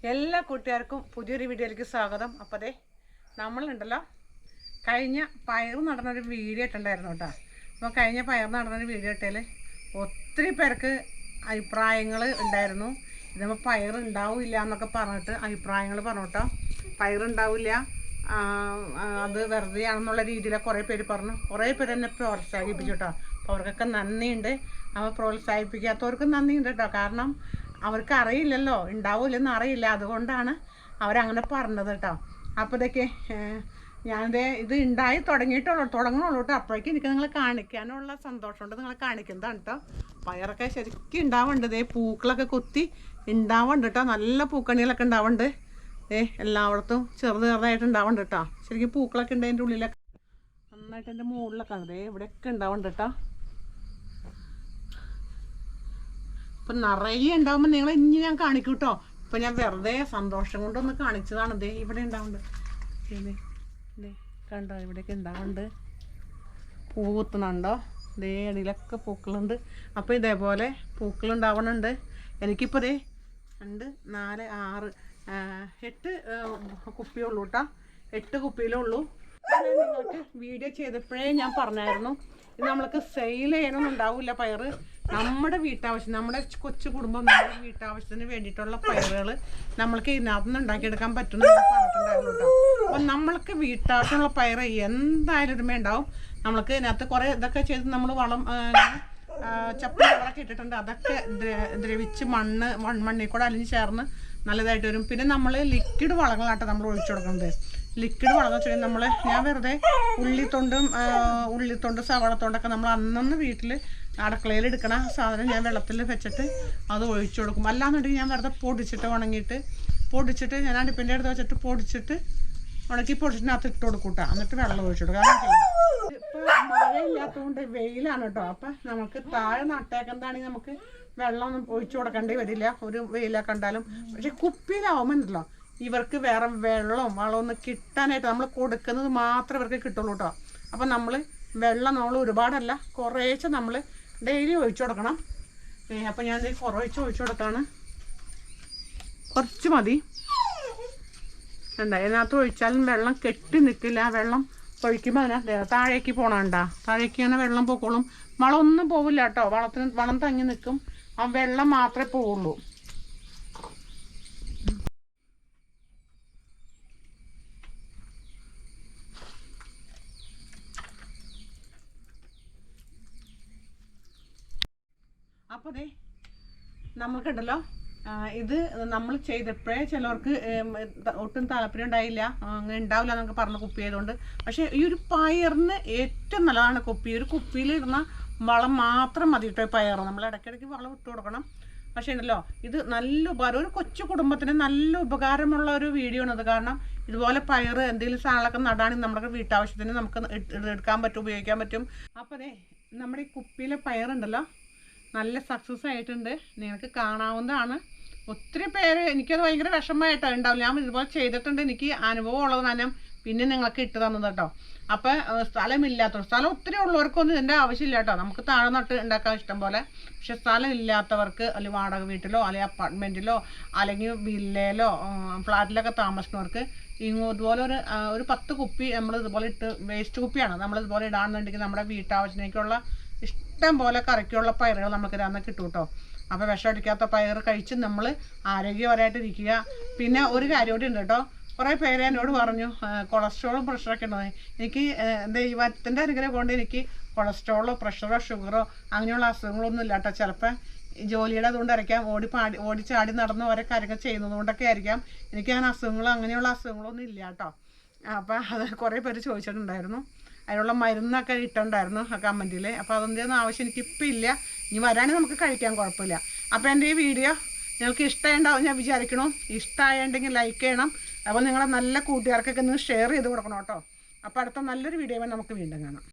എല്ലാ കൂട്ടുകാർക്കും പുതിയൊരു വീഡിയോയിലേക്ക് സ്വാഗതം. അപ്പോൾ അതെ നമ്മളുണ്ടല്ലോ കഴിഞ്ഞ പയർ നടന്നൊരു വീഡിയോ ഇട്ടുണ്ടായിരുന്നു കേട്ടോ. അപ്പോൾ കഴിഞ്ഞ പയർ നടന്നൊരു വീഡിയോ ഇട്ടതിൽ ഒത്തിരി പേർക്ക് അഭിപ്രായങ്ങൾ ഉണ്ടായിരുന്നു. ഇതപ്പോൾ പയർ ഉണ്ടാവില്ല എന്നൊക്കെ പറഞ്ഞിട്ട് അഭിപ്രായങ്ങൾ പറഞ്ഞു കേട്ടോ. പയറുണ്ടാവില്ല, അത് വെറുതെ ആണെന്നുള്ള രീതിയിൽ കുറേ പേര് പറഞ്ഞു. കുറേ പേര് എന്നെ പ്രോത്സാഹിപ്പിച്ചു കേട്ടോ. അപ്പോൾ അവർക്കൊക്കെ നന്ദിയുണ്ട്. അപ്പോൾ പ്രോത്സാഹിപ്പിക്കാത്തവർക്ക് നന്ദിയുണ്ട് കേട്ടോ. കാരണം അവർക്ക് അറിയില്ലല്ലോ, ഉണ്ടാവില്ലെന്ന് അറിയില്ല, അതുകൊണ്ടാണ് അവരങ്ങനെ പറഞ്ഞത് കേട്ടോ. അപ്പോൾ ഇതൊക്കെ ഞാനിത് ഉണ്ടായി തുടങ്ങണുള്ളൂ കേട്ടോ. അപ്പോഴേക്കും എനിക്ക് നിങ്ങളെ കാണിക്കാനുള്ള സന്തോഷമുണ്ട്, നിങ്ങളെ കാണിക്കുന്നതാണ് കേട്ടോ. പയറൊക്കെ ശരിക്കും ഉണ്ടാവുന്നുണ്ട്. ഇതേ പൂക്കളൊക്കെ കുത്തി ഉണ്ടാവുന്നുണ്ട് കേട്ടോ. നല്ല പൂക്കണികളൊക്കെ ഉണ്ടാവുന്നുണ്ട്. എല്ലായിടത്തും ചെറുതായിട്ട് ഉണ്ടാവുന്നുണ്ട് കേട്ടോ. ശരിക്കും പൂക്കളൊക്കെ ഉണ്ട് അതിൻ്റെ ഉള്ളിലൊക്കെ, നന്നായിട്ട് എൻ്റെ മുകളിലൊക്കെ ഉണ്ട്. ഇവിടെയൊക്കെ ഉണ്ടാവുന്നുണ്ട് കേട്ടോ. അപ്പം നിറയെ ഉണ്ടാവുമ്പോൾ നിങ്ങൾ ഇനി ഞാൻ കാണിക്കും കേട്ടോ. ഇപ്പം ഞാൻ വെറുതെ സന്തോഷം കൊണ്ടൊന്ന് കാണിച്ചതാണ്. ദേ ഇവിടെ ഉണ്ടാവുന്നുണ്ട്. ദേ കണ്ടോ, ഇവിടെയൊക്കെ ഉണ്ടാവുന്നുണ്ട്. പൂ കുത്തുന്നുണ്ടോ? ദേ അടിയിലൊക്കെ പൂക്കളുണ്ട്. അപ്പോൾ ഇതേപോലെ പൂക്കളുണ്ടാവണുണ്ട്. എനിക്കിപ്പോൾ ദേ 2, 4, 6, 8 കുപ്പിയുള്ളൂ കേട്ടോ. 8 കുപ്പിയിലുള്ളൂ. നിങ്ങൾക്ക് വീഡിയോ ചെയ്തപ്പോഴേ ഞാൻ പറഞ്ഞായിരുന്നു, ഇത് നമ്മൾക്ക് സെയിൽ ചെയ്യാനൊന്നും ഉണ്ടാവില്ല പയർ. നമ്മുടെ വീട്ടാവശ്യം, നമ്മുടെ കൊച്ചു കുടുംബം, നമ്മുടെ വീട്ടാവശ്യത്തിന് വേണ്ടിയിട്ടുള്ള പയറുകൾ നമ്മൾക്ക് ഇതിനകത്ത് നിന്ന് ഉണ്ടാക്കിയെടുക്കാൻ പറ്റുമെന്ന് ഞാൻ പറഞ്ഞിട്ടുണ്ടായിരുന്നു കേട്ടോ. അപ്പം നമ്മൾക്ക് വീട്ടാവശ്യമുള്ള പയർ എന്തായാലും ഒരുമ ഉണ്ടാവും. നമ്മൾക്ക് ഇതിനകത്ത് കുറേ ഇതൊക്കെ ചെയ്ത് നമ്മൾ വളം ചപ്പി വെള്ളമൊക്കെ ഇട്ടിട്ടുണ്ട്. അതൊക്കെ ദ്രവിച്ച് മണ്ണിൽ കൂടെ അലിഞ്ഞ് ചേർന്ന് നല്ലതായിട്ട് വരും. പിന്നെ നമ്മൾ ലിക്വിഡ് വളങ്ങളാട്ടോ നമ്മൾ ഒഴിച്ചു കൊടുക്കുന്നത്. ലിക്വിഡ് വളം വെച്ചാൽ ഞാൻ വെറുതെ ഉള്ളിത്തൊണ്ട് സവാളത്തൊണ്ടൊക്കെ നമ്മൾ അന്നന്ന് വീട്ടിൽ അടുക്കളയിൽ എടുക്കണ സാധനം ഞാൻ വെള്ളത്തിൽ വെച്ചിട്ട് അത് ഒഴിച്ചു കൊടുക്കും. അല്ലാന്നുണ്ടെങ്കിൽ ഞാൻ വെറുതെ പൊടിച്ചിട്ട് ഞാൻ അടുപ്പിൻ്റെ അടുത്ത് വെച്ചിട്ട് ഉണക്കി പൊടിച്ചിട്ട് ഇട്ട് കൊടുക്കും കേട്ടോ. എന്നിട്ട് വെള്ളം ഒഴിച്ചു കൊടുക്കും. ഇപ്പോൾ മഴയില്ലാത്തതുകൊണ്ട് വെയിലാണ് കേട്ടോ. അപ്പം നമുക്ക് താഴെ നട്ടേക്കുന്നതാണെങ്കിൽ നമുക്ക് വെള്ളം ഒഴിച്ചു കൊടുക്കേണ്ടി വരില്ല, ഒരു വെയിലൊക്കെ കണ്ടാലും. പക്ഷെ കുപ്പിയിലാവുമ്പോണ്ടല്ലോ ഇവർക്ക് വേറെ വളമൊന്നും കിട്ടാനായിട്ട് നമ്മൾ കൊടുക്കുന്നത് മാത്രമേ ഇവർക്ക് കിട്ടുള്ളൂ കേട്ടോ. അപ്പം നമ്മൾ ഒരുപാടല്ല, കുറേശ്ശെ നമ്മൾ ഡെയിലി ഒഴിച്ചു കൊടുക്കണം. അപ്പം ഞാൻ കുറേശ്ശെ ഒഴിച്ചു കൊടുത്താണ്, കുറച്ച് മതി. എന്താ ഇതിനകത്ത് ഒഴിച്ചാലും വെള്ളം കെട്ടി നിൽക്കില്ല. വെള്ളം ഒഴിക്കുമ്പോൾ അതിനകത്ത് താഴേക്ക് പോകണണ്ട, താഴേക്ക് ഇങ്ങനെ വെള്ളം പോക്കോളും. വളമൊന്നും പോവില്ല കേട്ടോ. വളം തങ്ങി നിൽക്കും. ആ വെള്ളം മാത്രമേ പോവുള്ളൂ. അപ്പോൾ ദേ നമ്മൾക്കുണ്ടല്ലോ, ഇത് നമ്മൾ ചെയ്തപ്പോഴേ ചിലവർക്ക് ഒട്ടും താല്പര്യം ഉണ്ടായില്ല, അങ്ങനെ ഉണ്ടാവില്ല എന്നൊക്കെ പറഞ്ഞ് കുപ്പി ചെയ്തുകൊണ്ട്. പക്ഷേ ഈ ഒരു പയറിന് ഏറ്റവും നല്ലതാണ് കുപ്പി. ഒരു കുപ്പിയിലിടുന്ന വളം മാത്രം മതി കേട്ടോ. പയർ നമ്മൾ ഇടയ്ക്കിടയ്ക്ക് വളം ഇട്ട് കൊടുക്കണം. പക്ഷേ ഉണ്ടല്ലോ ഇത് നല്ല ഉപകാരം, ഒരു കൊച്ചു കുടുംബത്തിന് നല്ല ഉപകാരമുള്ള ഒരു വീഡിയോ ആണത്. കാരണം ഇതുപോലെ പയർ എന്തെങ്കിലും സാധനങ്ങളൊക്കെ നടാണെങ്കിൽ നമ്മുടെ വീട്ടാവശ്യത്തിന് നമുക്ക് എടുക്കാൻ പറ്റും, ഉപയോഗിക്കാൻ പറ്റും. അപ്പോൾ അതെ നമ്മുടെ ഈ കുപ്പിയിലെ പയറുണ്ടല്ലോ നല്ല സക്സസ് ആയിട്ടുണ്ട്. നിങ്ങൾക്ക് കാണാവുന്നതാണ്. ഒത്തിരി പേര് എനിക്കത് ഭയങ്കര വിഷമമായിട്ടാണ് ഉണ്ടാവില്ല. ഞാൻ ഇതുപോലെ ചെയ്തിട്ടുണ്ട്, എനിക്ക് അനുഭവം ഉള്ളത് ഞാൻ പിന്നെ നിങ്ങൾക്ക് ഇട്ട് തന്നത് കേട്ടോ. അപ്പം സ്ഥലം ഒത്തിരി ഉള്ളവർക്കൊന്നും ഇതിൻ്റെ ആവശ്യമില്ല കേട്ടോ. നമുക്ക് താഴെ നട്ട് ഉണ്ടാക്കാൻ ഇഷ്ടം പോലെ. പക്ഷെ സ്ഥലം ഇല്ലാത്തവർക്ക്, അല്ലെങ്കിൽ വാടക വീട്ടിലോ അല്ലെങ്കിൽ അപ്പാർട്ട്മെൻറ്റിലോ അല്ലെങ്കിൽ വില്ലയിലോ ഫ്ലാറ്റിലൊക്കെ താമസിക്കുന്നവർക്ക് ഇതുപോലെ ഒരു 10 കുപ്പി നമ്മൾ ഇതുപോലെ ഇട്ട്, വേസ്റ്റ് കുപ്പിയാണ് നമ്മളിതുപോലെ ഇടാണെന്നുണ്ടെങ്കിൽ നമ്മുടെ വീട്ടാവശ്യത്തിലേക്കുള്ള ഇഷ്ടം പോലെ കറിക്കുള്ള പയറുകൾ നമുക്ക് ഇതാന്ന് കിട്ടും കേട്ടോ. അപ്പോൾ വിഷം അടിക്കാത്ത പയർ കഴിച്ച് നമ്മൾ ആരോഗ്യപരമായിട്ടിരിക്കുക. പിന്നെ ഒരു കാര്യം കൂടി ഉണ്ട് കേട്ടോ. കുറേ പേര് എന്നോട് പറഞ്ഞു കൊളസ്ട്രോളും പ്രഷറൊക്കെ ഉണ്ടോ. എനിക്ക് ദൈവത്തിൻ്റെ അനുഗ്രഹം കൊണ്ട് എനിക്ക് കൊളസ്ട്രോളോ പ്രഷറോ ഷുഗറോ അങ്ങനെയുള്ള അസുഖങ്ങളൊന്നും ഇല്ല കേട്ടോ. ചിലപ്പോൾ ജോലിയുടെ അതുകൊണ്ടായിരിക്കാം, ഓടിച്ചാടി നടന്ന് ഓരോ കാര്യങ്ങൾ ചെയ്യുന്നത് കൊണ്ടൊക്കെ ആയിരിക്കാം എനിക്ക് അങ്ങനെ അങ്ങനെയുള്ള അസുഖങ്ങളൊന്നും ഇല്ല കേട്ടോ. അപ്പോൾ അത് കുറേ പേര് ചോദിച്ചിട്ടുണ്ടായിരുന്നു. അതിനുള്ള മരുന്നൊക്കെ ഇട്ടുണ്ടായിരുന്നു ആ കമൻറ്റിൽ. അപ്പോൾ അതിൻ്റെ ഒന്നും ആവശ്യം എനിക്കിപ്പോൾ ഇല്ല. ഇനി വരാണെങ്കിൽ നമുക്ക് കഴിക്കാൻ കുഴപ്പമില്ല. അപ്പോൾ എൻ്റെ ഈ വീഡിയോ നിങ്ങൾക്ക് ഇഷ്ടമുണ്ടാവും ഞാൻ വിചാരിക്കണം. ഇഷ്ടമായിട്ടുണ്ടെങ്കിൽ ലൈക്ക് ചെയ്യണം. അപ്പോൾ നിങ്ങളെ നല്ല കൂട്ടുകാർക്കൊക്കെ ഒന്ന് ഷെയർ ചെയ്ത് കൊടുക്കണം കേട്ടോ. അപ്പോൾ അടുത്ത നല്ലൊരു വീഡിയോ നമുക്ക് വീണ്ടും കാണാം.